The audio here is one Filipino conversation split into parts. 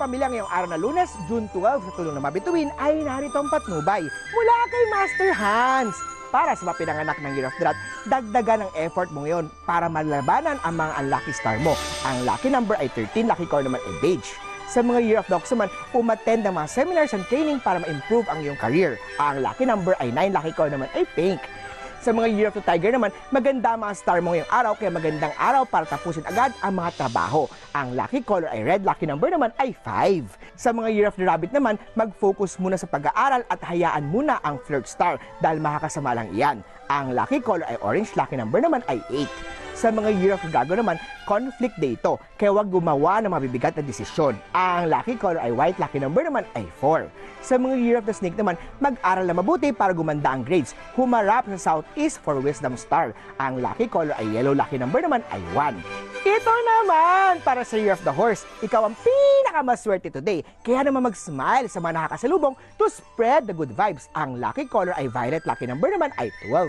pamilya ngayong araw na Lunes, June 12, sa tulong ng mabituin ay narito ang patnubay mula kay Master Hans. Para sa mga pinanganak ng Year of the Rat, dagdagan ang effort mo ngayon para malabanan ang mga unlucky star mo. Ang lucky number ay 13, lucky color naman ay beige. Sa mga Year of the Ox naman, umattend ng mga seminars and training para ma-improve ang iyong career. Ang lucky number ay 9, lucky color naman ay pink. Sa mga Year of the Tiger naman, maganda ang mga star mo ngayong araw, kaya magandang araw para tapusin agad ang mga trabaho. Ang lucky color ay red, lucky number naman ay 5. Sa mga Year of the Rabbit naman, mag-focus muna sa pag-aaral at hayaan muna ang flirt star dahil makakasama lang iyan. Ang lucky color ay orange, lucky number naman ay 8. Sa mga Year of the Dragon naman, conflict day ito, kaya huwag gumawa ng mabibigat na desisyon. Ang lucky color ay white, lucky number naman ay 4. Sa mga Year of the Snake naman, mag-aral na mabuti para gumanda ang grades. Humarap sa Southeast for Wisdom Star. Ang lucky color ay yellow, lucky number naman ay 1. Ito naman, para sa Year of the Horse, ikaw ang pinakamaswerte today. Kaya naman mag-smile sa mga nakakasalubong to spread the good vibes. Ang lucky color ay violet, lucky number naman ay 12.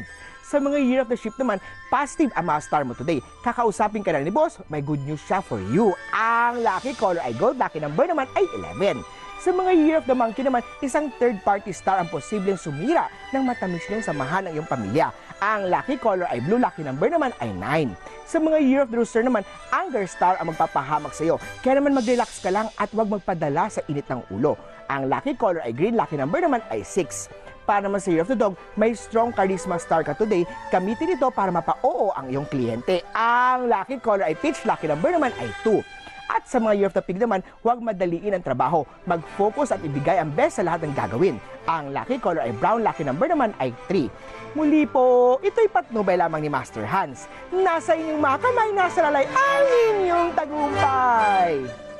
Sa mga Year of the Sheep naman, positive ang mga star mo today. Kakausapin ka na ni boss, may good news siya for you. Ang lucky color ay gold, lucky number naman ay 11. Sa mga Year of the Monkey naman, isang third-party star ang posibleng sumira ng matamis niyong samahan ng iyong pamilya. Ang lucky color ay blue, lucky number naman ay 9. Sa mga Year of the Rooster naman, anger star ang magpapahamak sa iyo. Kaya naman mag-relax ka lang at huwag magpadala sa init ng ulo. Ang lucky color ay green, lucky number naman ay 6. Para naman sa Year of the Dog, may strong charisma star ka today. Gamitin ito para mapa-oo ang iyong kliyente. Ang lucky color ay peach, lucky number naman ay 2. At sa mga Year of the Pig naman, huwag madaliin ang trabaho. Mag-focus at ibigay ang best sa lahat ng gagawin. Ang lucky color ay brown, lucky number naman ay 3. Muli po, ito'y patnubay lamang ni Master Hans. Nasa inyong mga kamay, nasa lalay ang inyong tagumpay!